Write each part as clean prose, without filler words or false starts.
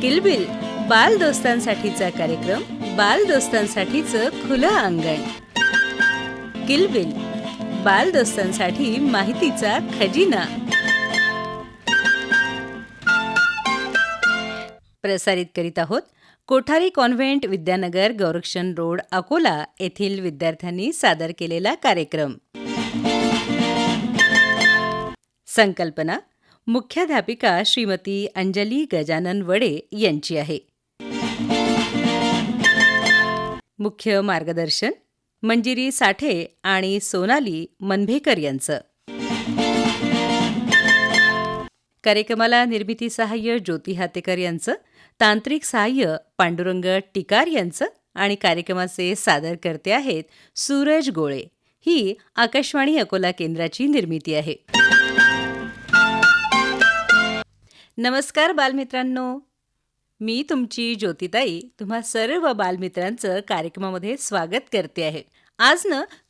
किलबिल बाल दोस्तांसाठीचा कार्यक्रम, बाल दोस्तांसाठीचं खुलं अंगण. किलबिल बाल दोस्तांसाठी माहितीचा खजिना. प्रसारित करीत आहोत कोठारी कॉन्व्हेंट विद्यानगर गौरक्षण रोड अकोला येथील विद्यार्थ्यांनी सादर केलेला कार्यक्रम. संकल्पना मुख्याध्यापिका श्रीमती अंजली गजानन वडे यांची आहे. मुख्य मार्गदर्शन मंजिरी साठे आणि सोनाली मनभेकर यांचं. कार्यक्रमाला निर्मिती सहाय्य ज्योती हातेकर यांचं, तांत्रिक सहाय्य पांडुरंग टिकार यांचं आणि कार्यक्रमाचे सादर करते आहेत सूरज गोळे. ही आकाशवाणी अकोला केंद्राची निर्मिती आहे. नमस्कार बालमित्रांनो, मी तुमची ज्योतिताई तुम्हा सर्व बालमित्रांचं कार्यक्रमामध्ये स्वागत करते आहे. आज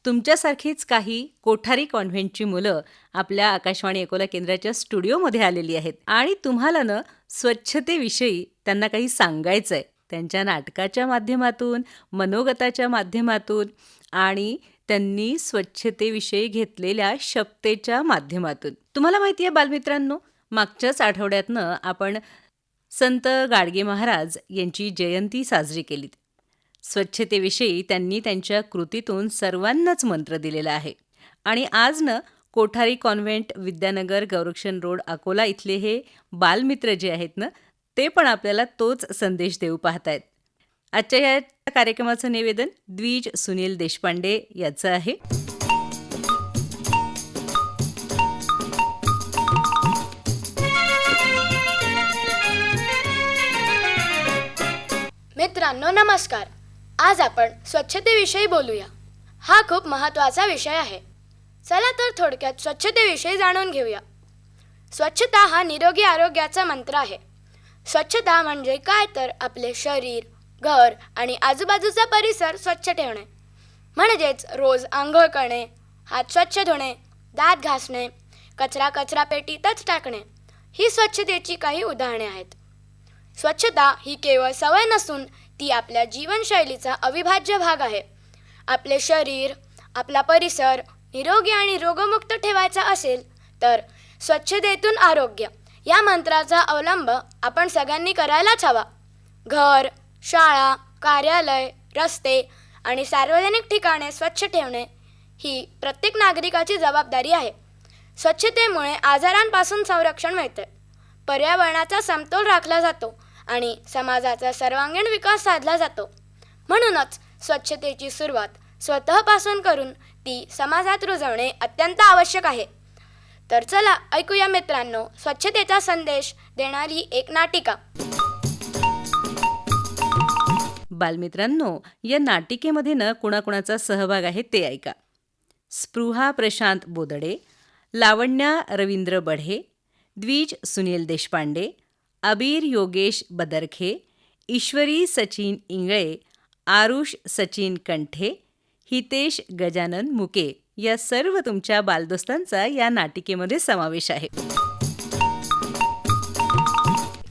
तुमच्यासारखीच काही कोठारी कॉन्व्हेंटची मुलं आपल्या आकाशवाणी अकोला केंद्राच्या स्टुडिओमध्ये आलेली आहेत आणि तुम्हाला स्वच्छतेविषयी त्यांना काही सांगायचं आहे. त्यांच्या नाटकाच्या माध्यमातून, मनोगताच्या माध्यमातून आणि त्यांनी स्वच्छतेविषयी घेतलेल्या शपथेच्या माध्यमातून. तुम्हाला माहिती आहे बालमित्रांनो, मागच्याच आठवड्यातनं आपण संत गाडगे महाराज यांची जयंती साजरी केली. स्वच्छतेविषयी त्यांनी त्यांच्या कृतीतून सर्वांनाच मंत्र दिलेला आहे. आणि आज कोठारी कॉन्व्हेंट विद्यानगर गौरक्षण रोड अकोला इथले हे बालमित्र जे आहेत ते पण आपल्याला तोच संदेश देऊ पाहतायत. आजच्या या कार्यक्रमाचं निवेदन द्विज सुनील देशपांडे याचं आहे. मित्रांनो नमस्कार. आज आपण स्वच्छतेविषयी बोलूया. हा खूप महत्त्वाचा विषय आहे. चला तर थोडक्यात स्वच्छतेविषयी जाणून घेऊया. स्वच्छता हा निरोगी आरोग्याचा मंत्र आहे. स्वच्छता म्हणजे काय तर आपले शरीर, घर आणि आजूबाजूचा परिसर स्वच्छ ठेवणे. म्हणजेच रोज आंघोळ करणे, हात स्वच्छ धुणे, दात घासणे, कचरा पेटीतच टाकणे ही स्वच्छतेची काही उदाहरणे आहेत. स्वच्छता ही केवळ सवय नसून ती आपल्या जीवनशैलीचा अविभाज्य भाग आहे. आपले शरीर, आपला परिसर निरोगी आणि रोगमुक्त ठेवायचा असेल तर स्वच्छतेतून आरोग्य या मंत्राचा अवलंब आपण सगळ्यांनी करायलाच हवा. घर, शाळा, कार्यालय, रस्ते आणि सार्वजनिक ठिकाणे स्वच्छ ठेवणे ही प्रत्येक नागरिकाची जबाबदारी आहे. स्वच्छतेमुळे आजारांपासून संरक्षण मिळते, पर्यावरणाचा समतोल राखला जातो आणि समाजाचा सर्वांगीण विकास साधला जातो. म्हणूनच स्वच्छतेची सुरुवात स्वतःपासून करून ती समाजात रुजवणे अत्यंत आवश्यक आहे. तर चला ऐकूया मित्रांनो स्वच्छतेचा संदेश देणारी एक नाटिका. बालमित्रांनो, या नाटिकेमध्ये कुणाकुणाचा सहभाग आहे ते ऐका. स्पृहा प्रशांत बोदडे, लावण्या रवींद्र बढे, द्विज सुनील देशपांडे, अबीर योगेश बदरखे, ईश्वरी सचिन इंगळे, आरुष सचिन कंठे, हितेश गजानन मुके या सर्व तुमच्या बालदोस्तांचा या नाटिकेमध्ये समावेश आहे.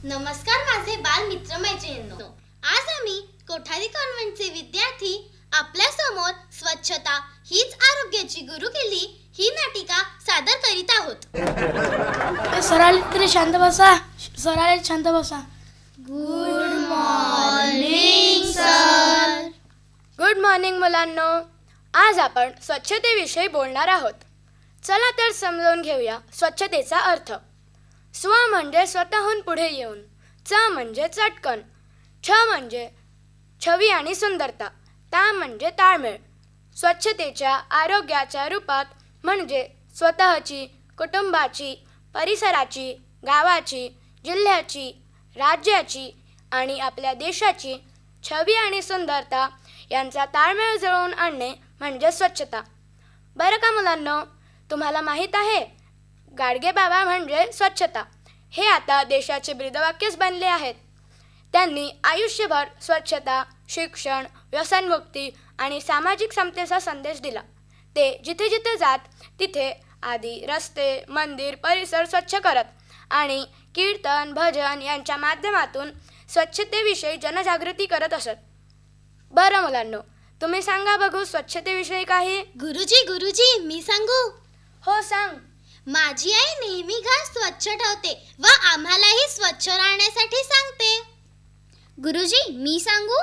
नमस्कार माझे बाल मित्र मैत्रिणींनो. आज आम्ही कोठारी कॉन्व्हेंटचे विद्यार्थी आपल्या समोर स्वच्छता हीच आरोग्याची गुरु केली ही नाटिका सादर करीत आहोत. सराले शांत बसा. सराले शांत बसा. Good morning sir. Good morning मुलांनो. आज आपण स्वच्छतेविषयी बोलणार आहोत. चला तर समजावून घेऊया स्वच्छतेचा अर्थ. स्व म्हणजे स्वतःहून पुढे येऊन, च म्हणजे चटकन, छ म्हणजे छवी आणि सुंदरता, ता म्हणजे ताळमेळ. स्वच्छतेच्या आरोग्याच्या रूपात म्हणजे स्वतःची, कुटुंबाची, परिसराची, गावाची, जिल्ह्याची, राज्याची आणि आपल्या देशाची छवी आणि सुंदरता यांचा ताळमेळ जुळवून आणणे म्हणजे स्वच्छता. बरं का मुलांनो, तुम्हाला माहीत आहे गाडगे बाबा म्हणजे स्वच्छता हे आता देशाचे ब्रीदवाक्यच बनले आहेत. त्यांनी आयुष्यभर स्वच्छता, शिक्षण, व्यसनमुक्ती आणि सामाजिक समतेचा संदेश दिला. ते जिथे जिथे जात तिथे आधी रस्ते, मंदिर, परिसर स्वच्छ करत आणि कीर्तन, भजन यांच्या माध्यमातून स्वच्छतेविषयी जनजागृती करत असत. बरं मुलांनो, तुम्ही सांगा बघू स्वच्छतेविषयी काही. गुरुजी मी सांगू. हो सांग. माझी आई नेहमी घर स्वच्छ ठेवते व आम्हालाही स्वच्छ राहण्यासाठी सांगते. गुरुजी मी सांगू.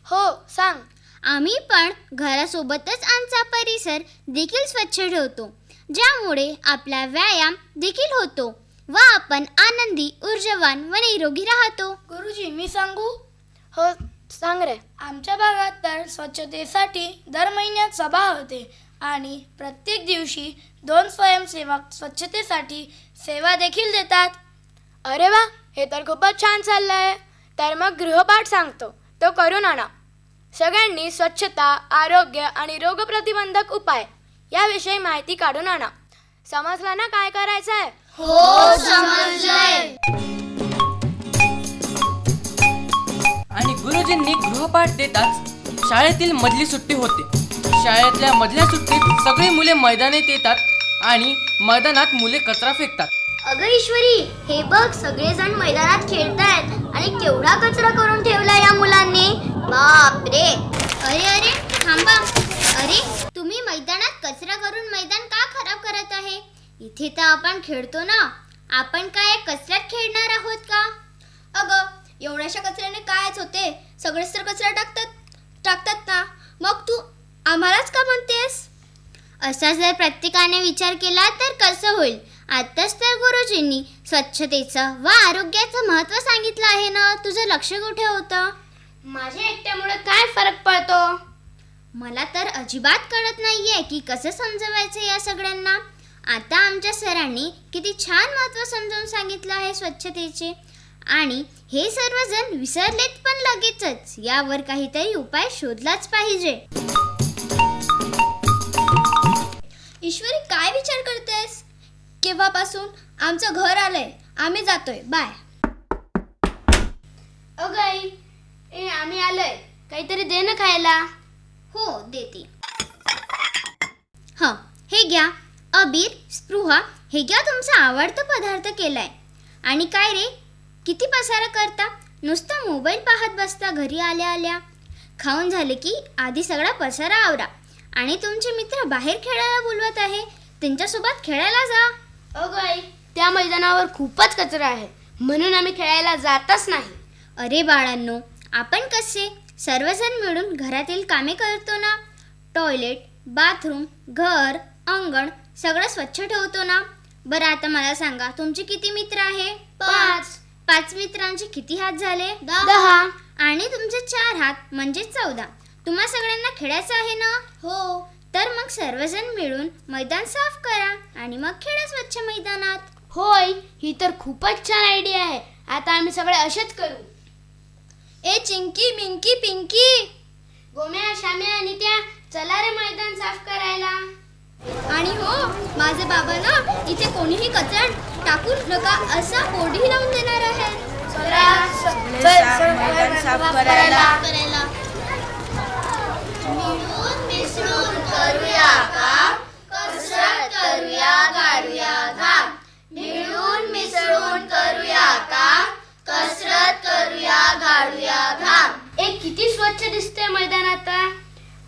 हो सांग. आम्ही पण घरासोबतच आमचा परिसर देखील स्वच्छ ठेवतो, ज्यामुळे आपला व्यायाम देखील होतो व आपण आनंदी, ऊर्जावान व निरोगी राहतो. गुरुजी मी सांगू. हो सांग रे. आमच्या भागात तर स्वच्छतेसाठी दर महिन्यात सभा होते आणि प्रत्येक दिवशी 2 स्वयंसेवक स्वच्छतेसाठी सेवा देखील देतात. अरे वा, हे तर खूपच छान चाललंय. तर मग गृहपाठ सांगतो, तो करून आणा. सगळ्यांनी स्वच्छता, आरोग्य आणि रोगप्रतिबंधक उपाय याविषयी माहिती काढून आणा. समजलं ना काय करायचं आहे? हो समजलंय. आणि गुरुजींनी गृहपाठ देताच शाळेतील मधली सुट्टी होते. शाळेतल्या मधल्या सुट्टीत सगळी मुले मैदानात येतात आणि मैदानात मुले कचरा फेकतात. अगं ईश्वरी, हे बघ सगळेजण मैदानात खेळतायत आणि केवढा कचरा करून ठेवला या मुलांनी. बापरे. अरे थांबा. अरे तुम्ही मैदानात कचरा करून मैदान का खराब करत आहे? इथे तर आपण खेळतो ना. आपण काय कचऱ्यात खेळणार आहोत का? अगं एवढ्याशा कचऱ्याने कायच होते, सगळेच तर कचरा टाकतात ना. मग तू आम्हालाच का म्हणतेस? असा जर प्रत्येकाने विचार केला तर कसं होईल? आताच तर गुरुजींनी स्वच्छतेचं व आरोग्याचं महत्त्व सांगितलं आहे ना. तुझं लक्ष कुठे होतं? माझ्या एकट्यामुळे काय फरक पडतो? मला तर अजिबात कळत नाहीये की कसं समजवायचं या सगळ्यांना. आता आमच्या सरांनी किती छान महत्त्व समजावून सांगितलं आहे स्वच्छतेचे, आणि हे सर्वजण विसरलेत पण लगेचच. यावर काहीतरी उपाय शोधलाच पाहिजे. ईश्वरी काय विचार करतेस? केव्हापासून आमचं घर आलंय, आम्ही जातोय, बाय. अगं आई, आम्ही आलोय, काहीतरी दे ना खायला. हो देते. हं, हे घ्या. अबीर, स्पृहा, हे घ्या तुमचा आवडता पदार्थ केलाय. आणि काय रे, किती पसारा करता? नुसता मोबाईल पाहत बसता घरी आल्या आल्या. खाऊन झाले की आधी सगळा पसारा आवरा. आणि तुमचे मित्र बाहेर खेळायला बोलवत आहे, त्यांच्यासोबत खेळायला जा. अगं आई, त्या मैदानावर खूपच कचरा आहे, म्हणून आम्ही खेळायला जातच नाही. अरे बाळांनो, आपण कसे सर्वजण मिळून घरातील कामे करतो ना. टॉयलेट, बाथरूम, घर, अंगण सगळं स्वच्छ ठेवतो ना. बरं आता मला सांगा, तुमचे किती मित्र आहे? 5. 5 मित्रांचे किती हात झाले? 10. आणि तुमचे 4 हात म्हणजे 14. तुम्हा सगळ्यांना खेळायचं आहे ना? हो. तर मग सर्वजण मिळून मैदान साफ करा आणि मग खेळा स्वच्छ मैदानात. होय, ही तर खूपच छान आयडिया आहे. आता आम्ही सगळे असेच करू. ए चिंकी, मिंकी, पिंकी, गोम्या, श्याम्या आणि त्या चला रे मैदान साफ करायला. आणि हो, माझे बाबा ना इथे कोणीही कचरा टाकू नका असा बोर्डही लावून देणार आहेत. मैदान साफ करायला. मिळून मिसळून करूया काम, कसरत करूया, गाडूया घाम. मिळून मिसळून करूया काम, कसरत करूया, गाडूया घाम. किती स्वच्छ दिसते मैदान आता.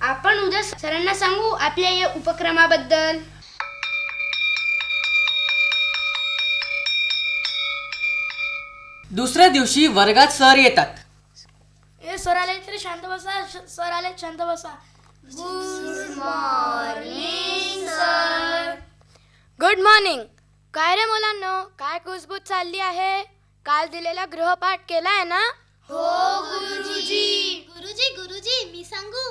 आपण उद्या सरांना सांगू आपल्या या उपक्रमाबद्दल. दुसऱ्या दिवशी वर्गात सर येतात. सर आले तरी शांत बसा. सर आले, शांत बसा. Good morning. काय रे मुलांनो, काय कुजबूज चालली आहे? काल दिलेला गृहपाठ केलाय ना? गुरुजी मी सांगू.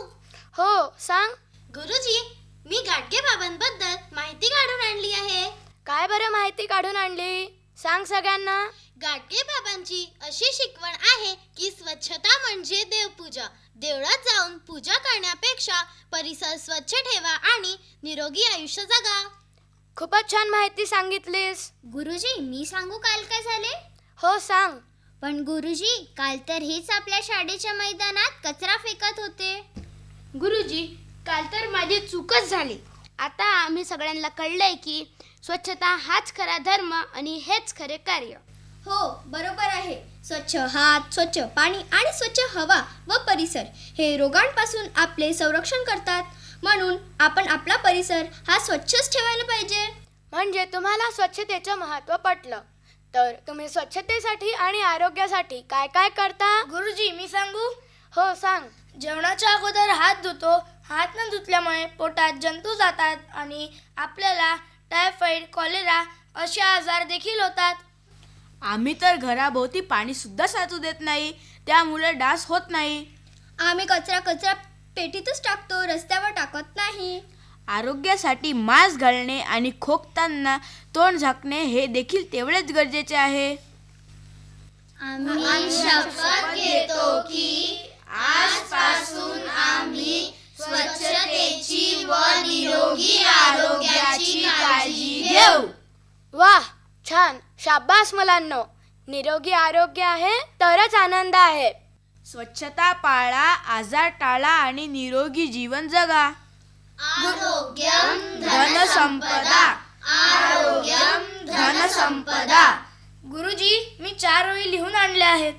हो सांग. गुरुजी, मी गाडगे बाबांबद्दल माहिती काढून आणली आहे. काय बरं माहिती काढून आणली? सांग सगळ्यांना. गाडगे बाबांची अशी शिकवण आहे की स्वच्छता म्हणजे देवपूजा. देवळात जाऊन पूजा करण्यापेक्षा परिसर स्वच्छ ठेवा आणि निरोगी आयुष्य जगा. खूपच छान माहिती सांगितलीस. गुरुजी, मी सांगू काल काय झाले? हो सांग. पण गुरुजी, काल तर हेच आपल्या शाळेच्या मैदानात कचरा फेकत होते. गुरुजी, काल तर माझी चूकच झाली. आता आम्ही सगळ्यांना कळलंय की स्वच्छता हाच खरा धर्म आणि हेच खरे कार्य. हो, बरोबर आहे. स्वच्छ हात, स्वच्छ पाणी आणि स्वच्छ हवा व परिसर हे रोगांपासून आपले संरक्षण करतात. म्हणून आपण आपला परिसर हा स्वच्छच ठेवायला पाहिजे. म्हणजे तुम्हाला स्वच्छतेचं महत्त्व पटलं. तर तुम्ही स्वच्छतेसाठी आणि आरोग्यासाठी काय काय करता? गुरुजी, मी सांगू? हो, सांग. जेवणाच्या अगोदर हात धुतो. हात न धुतल्यामुळे पोटात जंतू जातात आणि आपल्याला टायफॉइड, कॉलेरा असे आजार देखील होतात. आम्ही तर घराभोवती पाणी सुद्धा साचू देत नाही, त्यामुळे डास होत नाही. आम्ही कचरा पेटीतच टाकतो, रस्त्यावर टाकत नाही. आरोग्यासाठी मास्क घालणे आणि खोकताना तोंड झाकणे हे देखील तेवढेच गरजेचे आहे. आम्ही शपथ घेतो की आजपासून आम्ही स्वच्छतेची व निरोगी आरोग्याची काळजी घेऊ. वाह, छान. शाबास मुलांनो. निरोगी आरोग्य आहे तरच आनंद आहे. स्वच्छता पाळा, आजार टाळा आणि निरोगी जीवन जगा. आरोग्यम धनसंपदा. आरोग्यम धनसंपदा. गुरुजी, मी 4 ओळी लिहून आणल्या आहेत.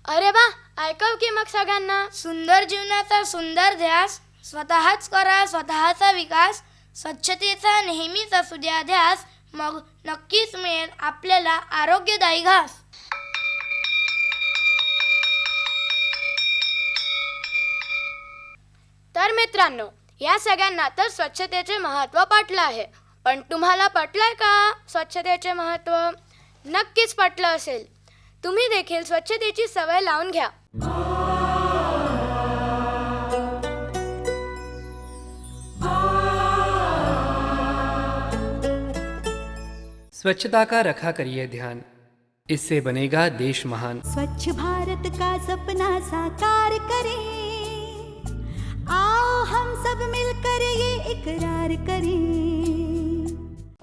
अरे वा, ऐकव की मग सगळ्यांना. सुंदर जीवनाचा सुंदर ध्यास, स्वतःच करा स्वतःचा विकास, स्वच्छतेचा नेहमीच असू द्या ध्यास, मग नक्कीच मिळेल आपल्याला आरोग्यदायी घास. तर मित्रांनो, या सगळ्यांना तर स्वच्छतेचे महत्त्व पटलं आहे. पण तुम्हाला पटलंय का स्वच्छतेचे महत्त्व? नक्कीच पटलं असेल. तुम्ही देखील स्वच्छतेची सवय लावून घ्या. स्वच्छता का रखा करिए ध्यान, इससे बनेगा देश महान. स्वच्छ भारत का सपना साकार करें, आओ हम सब मिलकर ये इकरार करें.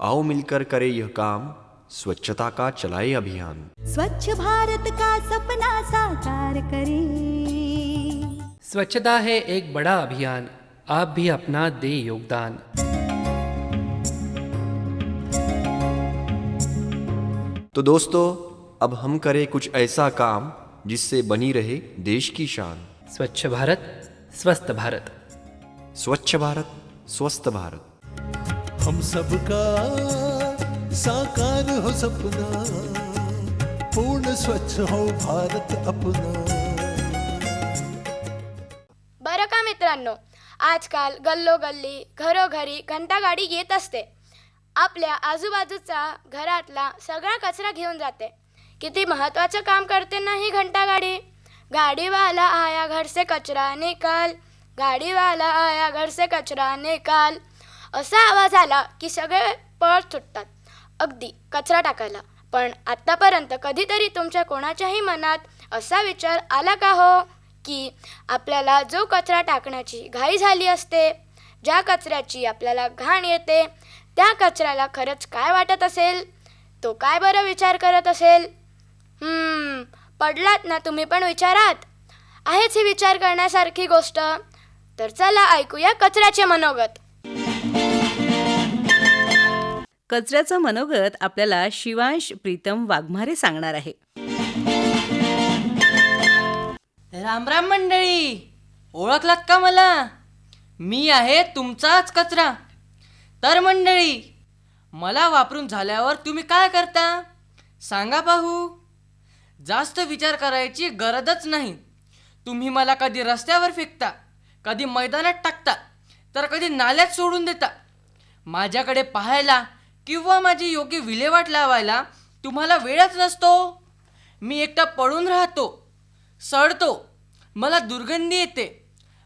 आओ मिलकर करें यह काम, स्वच्छता का चलाए अभियान. स्वच्छ भारत का सपना साकार करें. स्वच्छता है एक बड़ा अभियान, आप भी अपना दे योगदान. तो दोस्तों, अब हम करें कुछ ऐसा काम जिससे बनी रहे देश की शान. स्वच्छ भारत, स्वस्थ भारत. स्वच्छ भारत, स्वस्थ भारत. हम सबका साकार हो सपना, पूर्ण स्वच्छ हो भारत अपना. बरं का मित्रांनो, आजकाल गल्लोगल्ली घरोघरी घंटागाडी येत असते. आपल्या आजूबाजूचा घरातला सगळा कचरा घेऊन जाते. किती महत्त्वाचं काम करते ना ही घंटागाडी. गाडीवाला आया घर से कचरा निकाल, गाडीवाला आया घर से कचरा निकाल असा आवाज आला की सगळे पळ सुटतात अगदी कचरा टाकायला. पण आत्तापर्यंत कधीतरी तुमच्या कोणाच्याही मनात असा विचार आला का हो की आपल्याला जो कचरा टाकण्याची घाई झाली असते, ज्या कचऱ्याची आपल्याला घाण येते, त्या कचऱ्याला खरंच काय वाटत असेल? तो काय बरं विचार करत असेल? पडलात ना तुम्ही पण विचारात? आहेच ही विचार करण्यासारखी गोष्ट. तर चला ऐकूया कचऱ्याचे मनोगत. कचऱ्याचं मनोगत आपल्याला शिवांश प्रीतम वाघमारे सांगणार आहे. राम राम मंडळी, ओळखलात का मला? मी आहे तुमचाच कचरा. तर मंडळी, मला वापरून झाल्यावर तुम्ही काय करता सांगा पाहू. जास्त विचार करायची गरजच नाही. तुम्ही मला कधी रस्त्यावर फेकता, कधी मैदानात टाकता, तर कधी नाल्यात सोडून देता. माझ्याकडे पाहायला किंवा माझी योग्य विल्हेवाट लावायला तुम्हाला वेळच नसतो. मी एकटा पडून राहतो, सडतो, मला दुर्गंधी येते,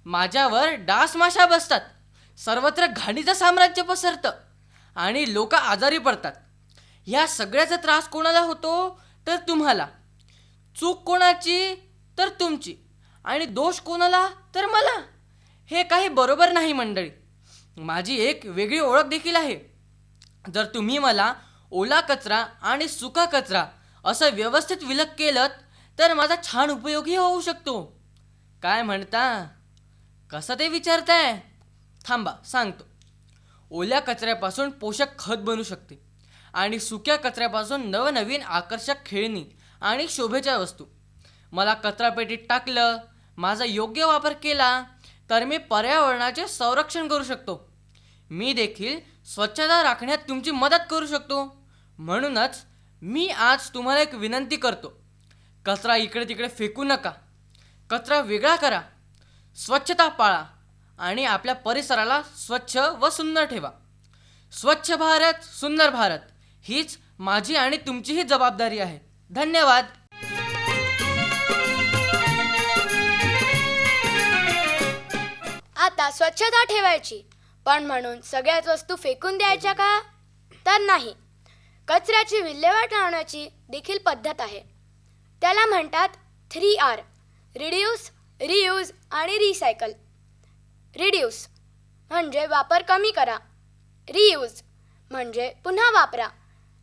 माझ्यावर डास माशा बसतात, सर्वत्र घाणीचं साम्राज्य पसरतं आणि लोक आजारी पडतात. ह्या सगळ्याचा त्रास कोणाला होतो तर तुम्हाला. चूक कोणाची तर तुमची आणि दोष कोणाला तर मला. हे काही बरोबर नाही मंडळी. माझी एक वेगळी ओळख देखील आहे. जर तुम्ही मला ओला कचरा आणि सुका कचरा असं व्यवस्थित विलग केलं तर माझा छान उपयोगही होऊ शकतो. काय म्हणता? कसं ते विचारताय? थांबा सांगतो. ओल्या कचऱ्यापासून पोषक खत बनू शकते आणि सुक्या कचऱ्यापासून नवनवीन आकर्षक खेळणी आणि शोभेच्या वस्तू. मला कचरापेटीत टाकलं, माझा योग्य वापर केला तर मी पर्यावरणाचे संरक्षण करू शकतो. मी देखील स्वच्छता राखण्यात तुमची मदत करू शकतो. म्हणूनच मी आज तुम्हाला एक विनंती करतो, कचरा इकडे तिकडे फेकू नका, कचरा वेगळा करा, स्वच्छता पाळा आणि आपल्या परिसराला स्वच्छ व सुंदर ठेवा. स्वच्छ भारत सुंदर भारत हीच माझी आणि तुमचीही जबाबदारी आहे. धन्यवाद. आता स्वच्छता ठेवायची, पण म्हणून सगळ्याच वस्तू फेकून द्यायच्या का? तर नाही. कचऱ्याची विल्हेवाट लावण्याची देखील पद्धत आहे. त्याला म्हणतात 3R: रिड्यूस, रियूज आणि रिसायकल. रिड्यूस म्हणजे वापर कमी करा, रियूज म्हणजे पुन्हा वापरा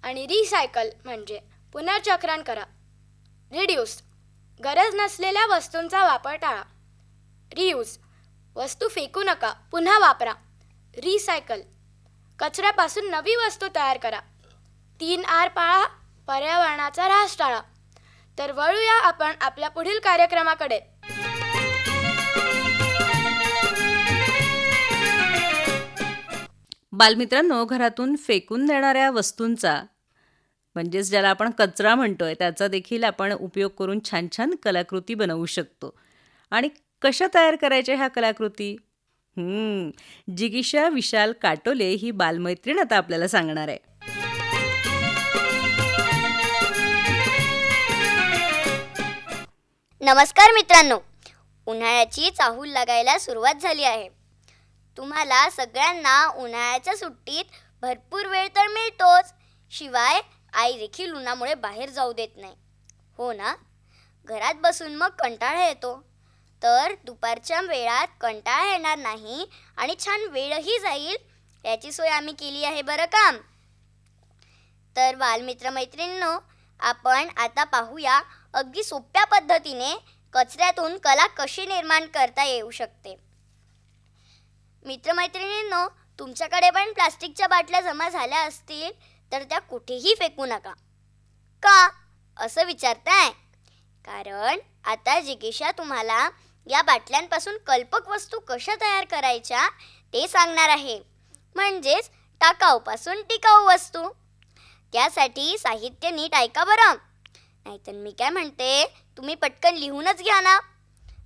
आणि रिसायकल म्हणजे पुनर्चक्रण करा. रिड्यूस गरज नसलेल्या वस्तूंचा वापर टाळा. रियूज वस्तू फेकू नका, पुन्हा वापरा. रिसायकल कचऱ्यापासून नवी वस्तू तयार करा. 3R पाळा, पर्यावरणाचा ऱ्हास टाळा. तर वळूया आपण आपल्या पुढील कार्यक्रमाकडे. बालमित्रांनो, घरातून फेकून देणाऱ्या वस्तूंचा म्हणजेच ज्याला आपण कचरा म्हणतोय त्याचा देखील आपण उपयोग करून छान छान कलाकृती बनवू शकतो. आणि कशा तयार करायच्या ह्या कलाकृती? जिगीषा विशाल काटोले ही बालमैत्रीण आता आपल्याला सांगणार आहे. नमस्कार मित्रांनो, उन्हाळ्याची चाहूल लागायला सुरुवात झाली आहे. तुम्हाला सगळ्यांना उन्हाळ्याच्या सुट्टीत भरपूर वेळ तर मिळतोच, शिवाय आई देखील उन्हामुळे बाहेर जाऊ देत नाही, हो ना? घरात बसून मग कंटाळा येतो. तर दुपारच्या वेळात कंटाळा येणार नाही आणि छान वेळही जाईल याची सोय आम्ही केली आहे बरं का. तर बालमित्रमैत्रिणींनो, आपण आता पाहूया अगदी सोप्या पद्धतीने कचऱ्यातून कला कशी निर्माण करता येऊ शकते. मित्रमैत्रिणींनो, तुमच्याकडे पण प्लास्टिकच्या बाटल्या जमा झाल्या असतील तर त्या कुठेही फेकू नका. का असं विचारताय? कारण आता जिगीषा तुम्हाला या बाटल्यांपासून कल्पक वस्तू कशा तयार करायच्या ते सांगणार आहे, म्हणजेच टाकाऊपासून टिकाऊ वस्तू. त्यासाठी साहित्य नीट ऐका बरं, नाहीतर मी काय म्हणते, तुम्ही पटकन लिहूनच घ्या ना.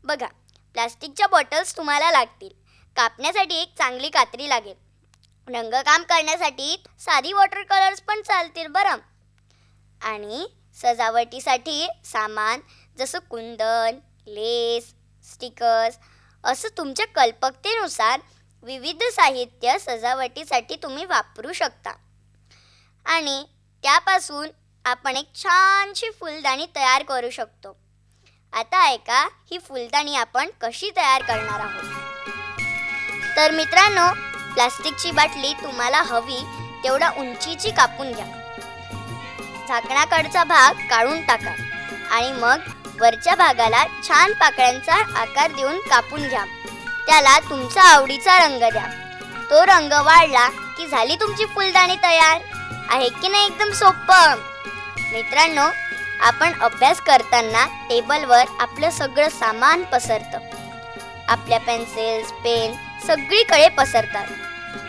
बघा, प्लास्टिकच्या बॉटल्स तुम्हाला लागतील. कापण्यासाठी एक चांगली कात्री लागेल. रंगकाम करण्यासाठी साधी वॉटर कलर्स पण चालतील बरं. आणि सजावटीसाठी सामान जसं कुंदन, लेस, स्टिकर्स असं तुमच्या कल्पकतेनुसार विविध साहित्य सजावटीसाठी तुम्ही वापरू शकता. आणि त्यापासून आपण एक छानशी फुलदाणी तयार करू शकतो. आता ऐका, ही फुलदाणी आपण कशी तयार करणार आहोत. तर मित्रांनो, प्लास्टिकची बाटली तुम्हाला हवी तेवढा उंचीची कापून घ्या. झाकणाकडचा भाग काढून टाका आणि मग वरच्या भागाला छान पाकळ्यांचा आकार देऊन कापून घ्या. त्याला तुमचा आवडीचा रंग द्या. तो रंग वाढला की झाली तुमची फुलदाणी तयार. आहे की नाही एकदम सोपं? मित्रांनो, आपण अभ्यास करताना टेबलवर आपलं सगळं सामान पसरतं. आपल्या पेन्सिल्स, पेन सगळीकडे पसरतात.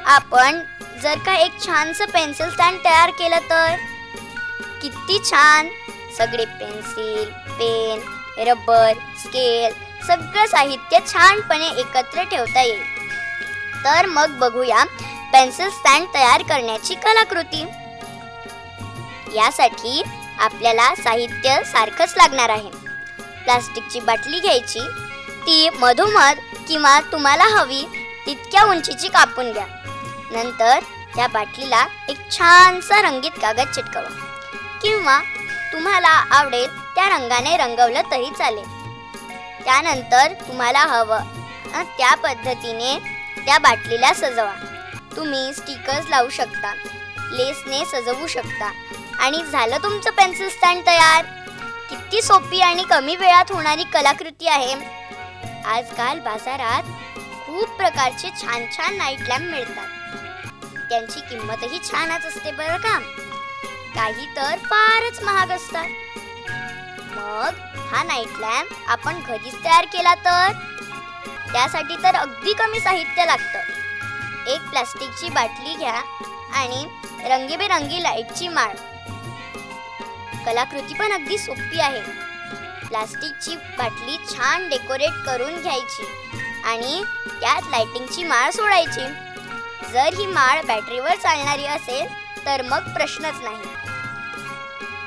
आपण जर का एक छानसं पेन्सिल स्टँड तयार केलं तर किती छान! सगळे पेन्सिल, पेन, रबर, स्केल सगळं साहित्य छानपणे एकत्र ठेवता येईल. तर मग बघूया पेन्सिल स्टँड तयार करण्याची कलाकृती. यासाठी आपल्याला साहित्य सारखंच लागणार आहे. प्लास्टिकची बाटली घ्यायची, ती मधोमध किंवा तुम्हाला हवी तितक्या उंचीची कापून घ्या. नंतर त्या बाटलीला एक छानसा रंगीत कागद चिटकवा किंवा तुम्हाला आवडेल त्या रंगाने रंगवलं तरी चालेल. त्यानंतर तुम्हाला हवं त्या पद्धतीने त्या बाटलीला सजवा. तुम्ही स्टिकर्स लावू शकता, लेसने सजवू शकता आणि झालं तुमचं पेन्सिल स्टँड तयार. किती सोपी आणि कमी वेळात होणारी कलाकृती आहे. आजकाल बाजारात खूप प्रकारचे छान छान नाईट लॅम्प मिळतात. त्यांची किंमतही छानच असते बरं का. काही तर फारच महाग असतात. मग हा नाईट लॅम्प आपण घरीच तयार केला तर? त्यासाठी तर अगदी कमी साहित्य लागतं. एक प्लास्टिकची बाटली घ्या आणि रंगीबेरंगी लाईटची माळ. कलाकृती पण अगदी सोपी आहे. प्लास्टिकची बाटली छान डेकोरेट करून घ्यायची आणि त्यात लाइटिंगची माळ सोडायची. जर ही माळ बॅटरीवर चालणारी असेल तर मग प्रश्नच नाही.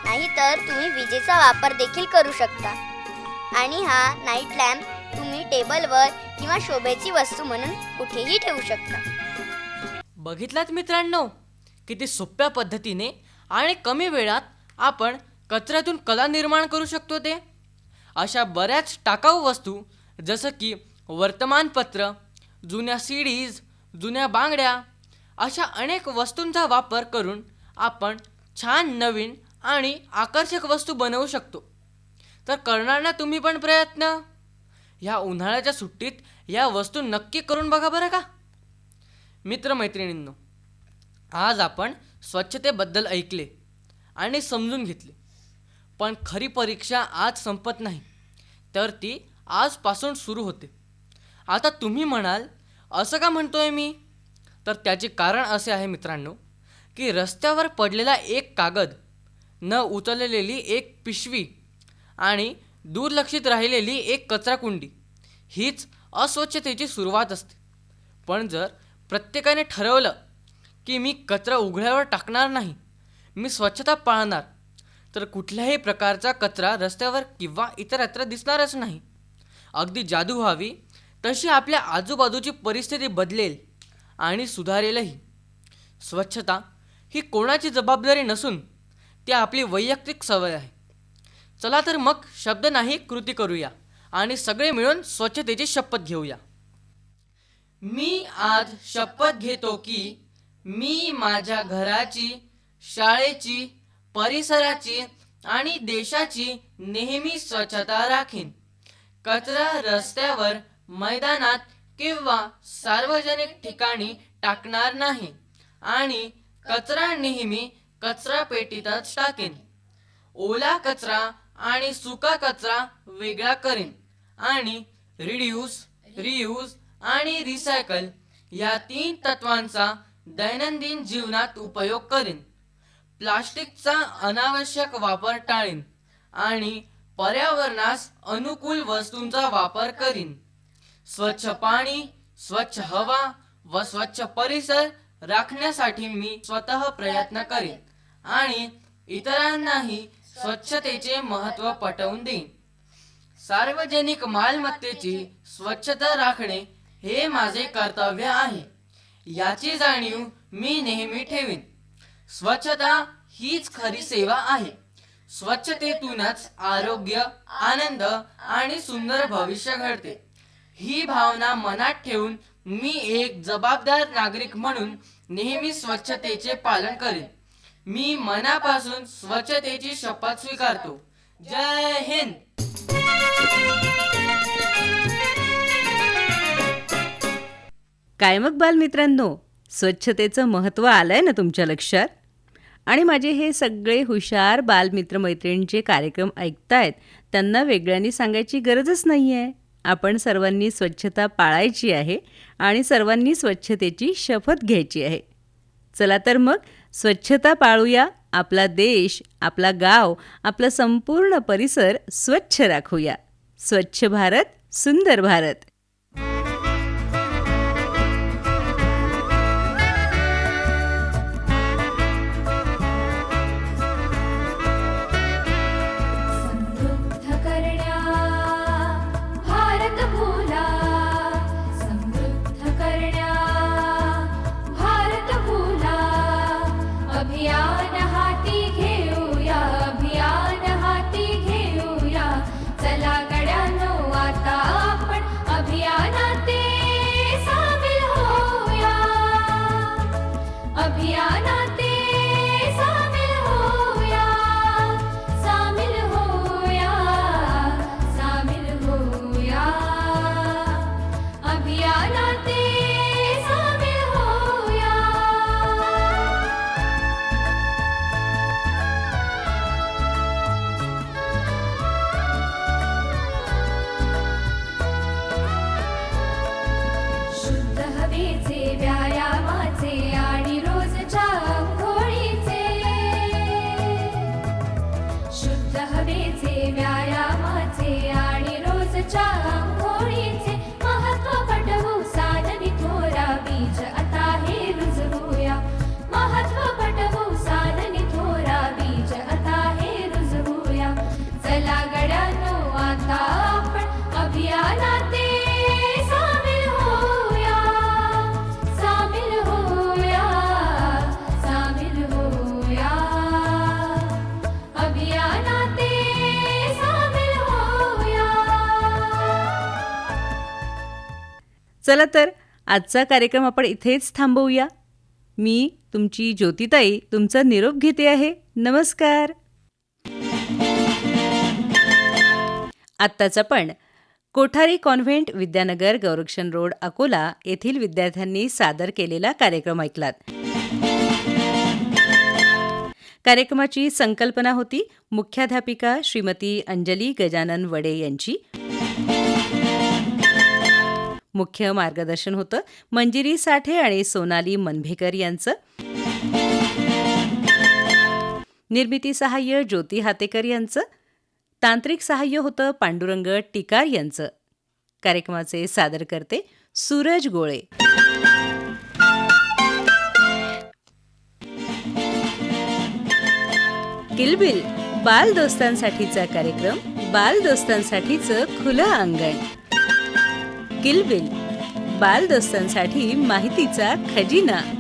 नाहीतर तुम्ही विजेचा वापर देखील करू शकता. आणि हा नाईट लॅम्प तुम्ही टेबलवर किंवा शोभेची वस्तू म्हणून कुठेही ठेवू शकता. बघितलात मित्रांनो, किती सोप्या पद्धतीने आणि कमी वेळात आपण कचऱ्यातून कला निर्माण करू शकतो ते. अशा बऱ्याच टाकाऊ वस्तू जसं की वर्तमानपत्र, जुन्या सीडीज, जुन्या बांगड्या, अशा अनेक वस्तूंचा वापर करून आपण छान नवीन आणि आकर्षक वस्तू बनवू शकतो. तर करणार ना तुम्ही पण प्रयत्न? ह्या उन्हाळ्याच्या सुट्टीत या वस्तू नक्की करून बघा बरं का. मित्रमैत्रिणींनो, आज आपण स्वच्छतेबद्दल ऐकले आणि समजून घेतले. पण खरी परीक्षा आज संपत नाही, तर ती आजपासून सुरू होते. आता तुम्ही म्हणाल, असं का म्हणतोय मी? तर त्याचे कारण असे आहे मित्रांनो, की रस्त्यावर पडलेला एक कागद, न उचललेली एक पिशवी आणि दुर्लक्षित राहिलेली एक कचराकुंडी हीच अस्वच्छतेची सुरुवात असते. पण जर प्रत्येकाने ठरवलं की मी कचरा उघड्यावर टाकणार नाही, मी स्वच्छता पाळणार, तर कुठल्याही प्रकारचा कचरा रस्त्यावर किंवा इतरत्र दिसणारच नाही. अगदी जादू व्हावी तशी आपल्या आजूबाजूची परिस्थिती बदलेल आणि सुधारेलही. स्वच्छता ही कोणाची जबाबदारी नसून ती आपली वैयक्तिक सवय आहे. चला तर मग शब्द नाही कृती करूया आणि सगळे मिळून स्वच्छतेची शपथ घेऊया. मी आज शपथ घेतो की मी माझ्या घराची, शाळेची, परिसराची आणि देशाची नेहमी स्वच्छता राखीन. कचरा रस्त्यावर, मैदानात किंवा सार्वजनिक ठिकाणी टाकणार नाही आणि कचरा नेहमी कचरा पेटीतच टाकेन. ओला कचरा आणि सुका कचरा वेगळा करेन आणि रिड्यूस, रियूज आणि रिसायकल या 3 तत्वांचा दैनंदिन जीवनात उपयोग करेन. प्लास्टिकचा अनावश्यक वापर टाळेन आणि पर्यावरणास अनुकूल वस्तूंचा वापर करीन. स्वच्छ पाणी, स्वच्छ हवा व स्वच्छ परिसर राखण्यासाठी मी स्वतः प्रयत्न करेन आणि इतरांनाही स्वच्छतेचे महत्त्व पटवून देईन. सार्वजनिक मालमत्तेची स्वच्छता राखणे हे माझे कर्तव्य आहे, याची जाणीव मी नेहमी ठेवीन. स्वच्छता हीच खरी सेवा आहे. स्वच्छतेतूनच आरोग्य, आनंद आणि सुंदर भविष्य घडते. ही भावना मनात ठेवून मी एक जबाबदार नागरिक म्हणून नेहमी स्वच्छतेचे पालन करेन. मी मनापासून स्वच्छतेची शपथ स्वीकारतो. जय हिंद. काय मग बालमित्रांनो, स्वच्छतेचं महत्त्व आलंय ना तुमच्या लक्षात? आणि माझे हे सगळे हुशार बालमित्रमैत्रिणी जे कार्यक्रम ऐकतायत त्यांना वेगळ्यांनी सांगायची गरजच नाही आहे. आपण सर्वांनी स्वच्छता पाळायची आहे आणि सर्वांनी स्वच्छतेची शपथ घ्यायची आहे. चला तर मग स्वच्छता पाळूया. आपला देश, आपला गाव, आपला संपूर्ण परिसर स्वच्छ राखूया. स्वच्छ भारत, सुंदर भारत. अभियान हाती घेऊया, चला गड्यांनो आता आपण हवेचे व्यायामाचे आणि रोजच्या आंघोळीचे महत्त्व पटवू साननी थोरा बीज आता हे रुजवूया महत्त्व पटवू साननी थोरा बीज आता हे रुजवूया चला गड्यांनो आता आपण अभियानात सामील होऊया सामील होऊया सामील होऊया अभियानात सामील होऊया. चला तर आजचा कार्यक्रम आपण इथेच थांबवूया. मी तुमची ज्योतिताई तुमचा निरोप घेते आहे. नमस्कार. आत्ताच आपण कोठारी कॉन्व्हेंट विद्यानगर गौरक्षण रोड अकोला येथील विद्यार्थ्यांनी सादर केलेला कार्यक्रम ऐकलात. कार्यक्रमाची संकल्पना होती मुख्याध्यापिका श्रीमती अंजली गजानन वडे यांची. मुख्य मार्गदर्शन होतं मंजिरी साठे आणि सोनाली मनभेकर यांचं. निर्मिती सहाय्य ज्योती हातेकर यांचं. तांत्रिक सहाय्य होतं पांडुरंग टिकार यांचं. कार्यक्रमाचे सादरकर्ते सूरज गोळे. किलबिल बाल दोस्तांसाठीचा कार्यक्रम, बाल दोस्तांसाठीचं खुलं अंगण. किलबिल बाल दोस्तांसाठी माहितीचा खजिना.